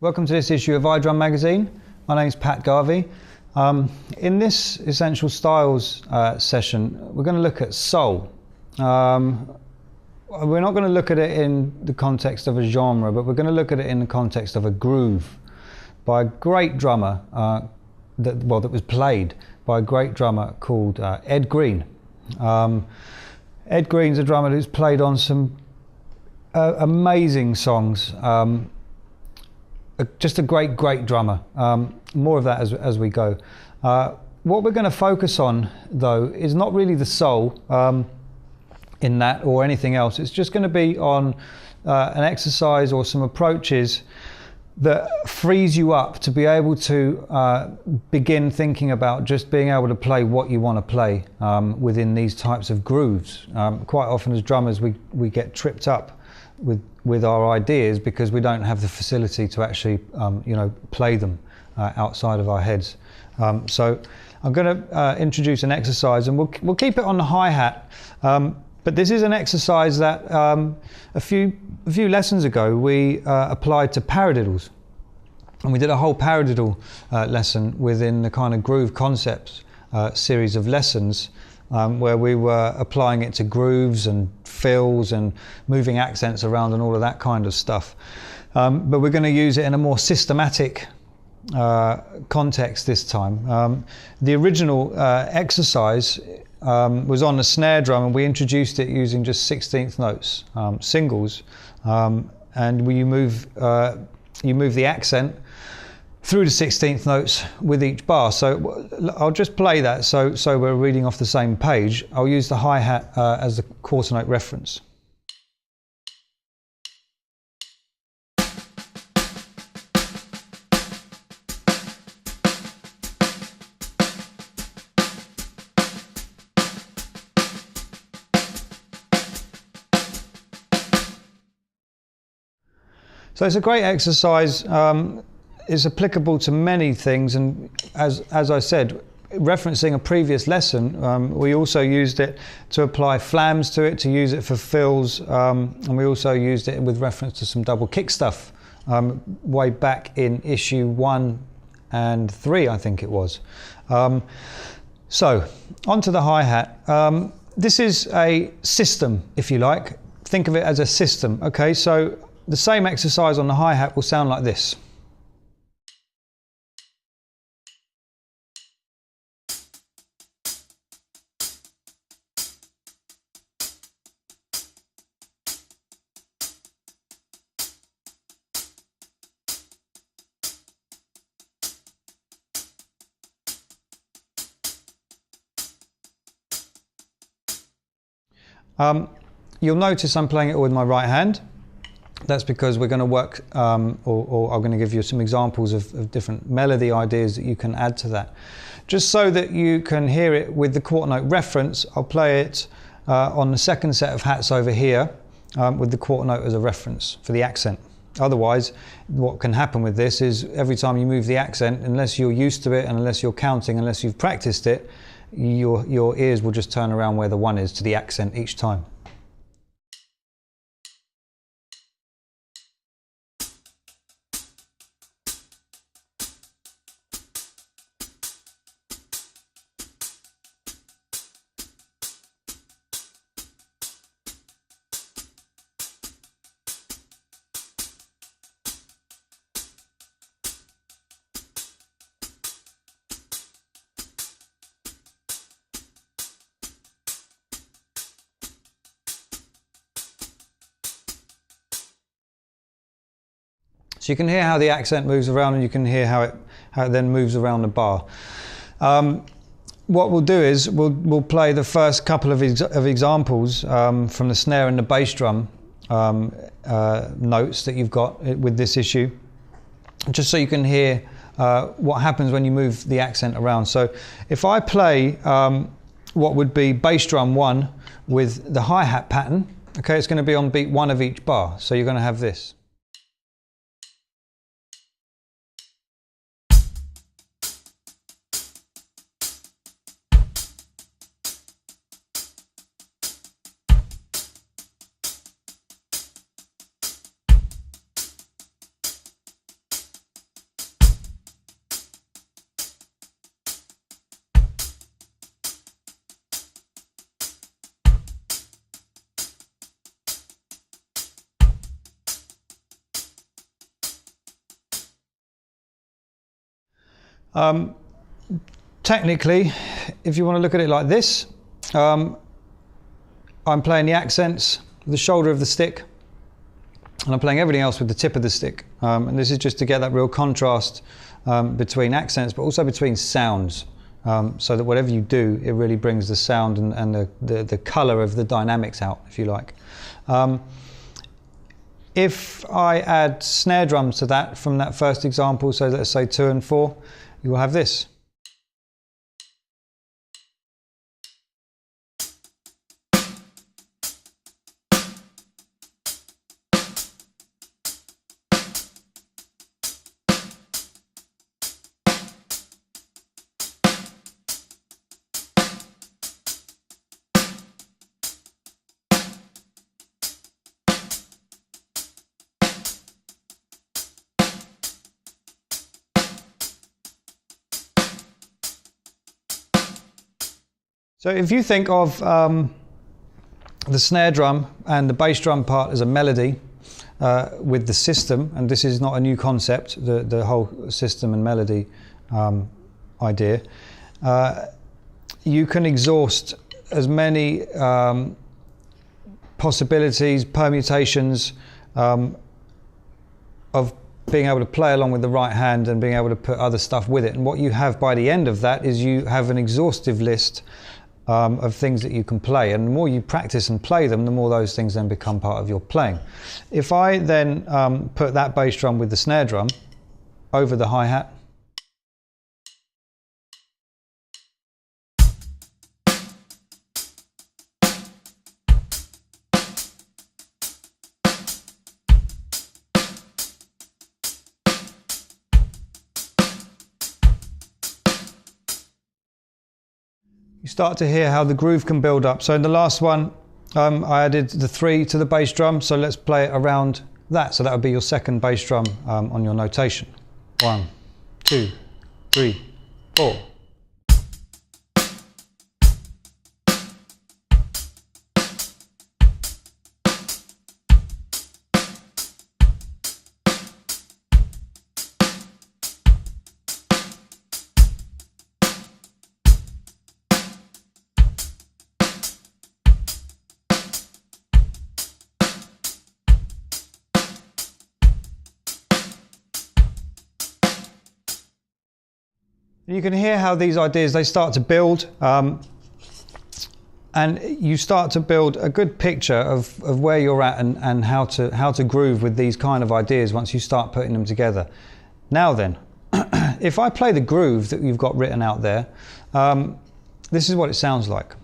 Welcome to this issue of iDrum magazine. My name is Pat Garvey. In this Essential Styles session, we're going to look at soul. We're not going to look at it in the context of a genre, but we're going to look at it in the context of a groove by a great drummer that was played by a great drummer called Ed Greene. Ed Greene's a drummer who's played on some amazing songs. Just a great drummer. More of that as we go. What we're going to focus on, though, is not really the soul in that or anything else. It's just going to be on an exercise or some approaches that frees you up to be able to begin thinking about just being able to play what you want to play within these types of grooves. Quite often as drummers we get tripped up with our ideas because we don't have the facility to actually play them outside of our heads. So I'm going to introduce an exercise, and we'll keep it on the hi-hat. But this is an exercise that a few lessons ago we applied to paradiddles, and we did a whole paradiddle lesson within the kind of groove concepts series of lessons, where we were applying it to grooves and fills and moving accents around and all of that kind of stuff. But we're going to use it in a more systematic context this time. The original exercise was on the snare drum, and we introduced it using just 16th notes, singles, and you move the accent through the 16th notes with each bar. So I'll just play that so we're reading off the same page. I'll use the hi-hat as the quarter note reference. So it's a great exercise. It's applicable to many things, and as I said, referencing a previous lesson, we also used it to apply flams to it, to use it for fills, and we also used it with reference to some double kick stuff way back in issue 1 and 3, I think it was. So onto the hi-hat. This is a system, if you like. Think of it as a system. Okay, so the same exercise on the hi-hat will sound like this. You'll notice I'm playing it with my right hand. That's because we're going to work, or I'm going to give you some examples of different melody ideas that you can add to that. Just so that you can hear it with the quarter note reference, I'll play it on the second set of hats over here with the quarter note as a reference for the accent. Otherwise, what can happen with this is every time you move the accent, unless you're used to it and unless you're counting, unless you've practiced it, your ears will just turn around where the one is to the accent each time. So you can hear how the accent moves around, and you can hear how it then moves around the bar. What we'll do is we'll play the first couple of examples from the snare and the bass drum notes that you've got with this issue, just so you can hear what happens when you move the accent around. So if I play what would be bass drum 1 with the hi-hat pattern, okay, it's going to be on beat 1 of each bar. So you're going to have this. Technically, if you want to look at it like this, I'm playing the accents with the shoulder of the stick, and I'm playing everything else with the tip of the stick. And this is just to get that real contrast between accents, but also between sounds, so that whatever you do, it really brings the sound and the colour of the dynamics out, if you like. If I add snare drums to that from that first example, so let's say 2 and 4, you will have this. So if you think of the snare drum and the bass drum part as a melody with the system, and this is not a new concept, the whole system and melody idea, you can exhaust as many possibilities, permutations of being able to play along with the right hand and being able to put other stuff with it. And what you have by the end of that is you have an exhaustive list of things that you can play, and the more you practice and play them, the more those things then become part of your playing. If I then put that bass drum with the snare drum over the hi-hat, you start to hear how the groove can build up. So in the last one, I added the 3 to the bass drum, so let's play it around that. So that would be your second bass drum on your notation. 1, 2, 3, 4. You can hear how these ideas, they start to build, and you start to build a good picture of where you're at and how to groove with these kind of ideas once you start putting them together. Now then, if I play the groove that you've got written out there, this is what it sounds like.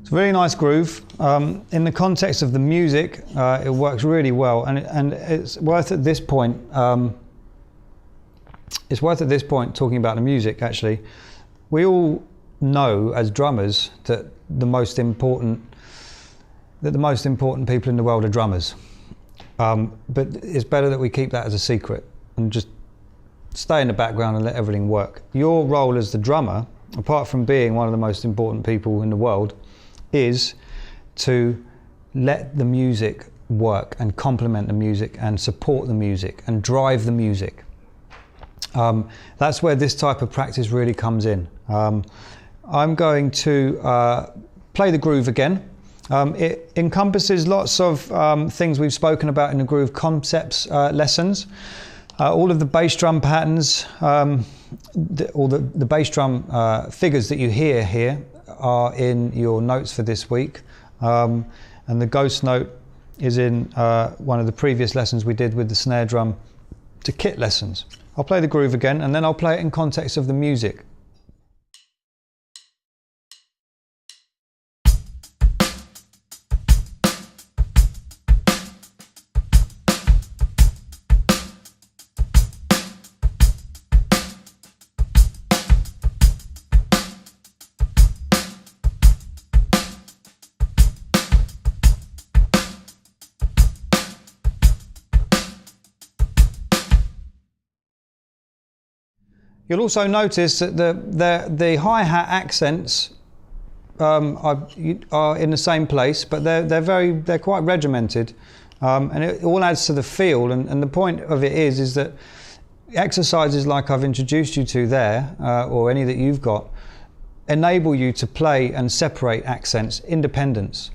It's a really nice groove. In the context of the music, it works really well, and it's worth at this point. It's worth at this point talking about the music. Actually, we all know as drummers that the most important people in the world are drummers. But it's better that we keep that as a secret and just stay in the background and let everything work. Your role as the drummer, apart from being one of the most important people in the world, is to let the music work and complement the music and support the music and drive the music. That's where this type of practice really comes in. I'm going to play the groove again. It encompasses lots of things we've spoken about in the groove concepts lessons. All of the bass drum patterns, all the bass drum figures that you hear here are in your notes for this week, and the ghost note is in one of the previous lessons we did with the snare drum to kit lessons. I'll play the groove again, and then I'll play it in context of the music. You'll also notice that the hi-hat accents are in the same place, but they're quite regimented, and it all adds to the feel. And the point of it is that exercises like I've introduced you to there, or any that you've got, enable you to play and separate accents, independence,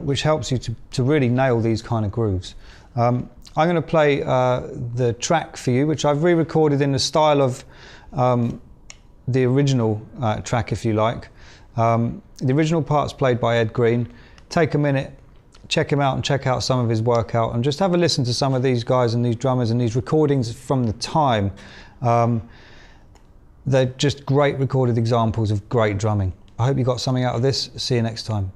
which helps you to really nail these kind of grooves. I'm going to play the track for you, which I've re-recorded in the style of the original track, if you like. The original part's played by Ed Greene. Take a minute, check him out and check out some of his work out, and just have a listen to some of these guys and these drummers and these recordings from the time. They're just great recorded examples of great drumming. I hope you got something out of this. See you next time.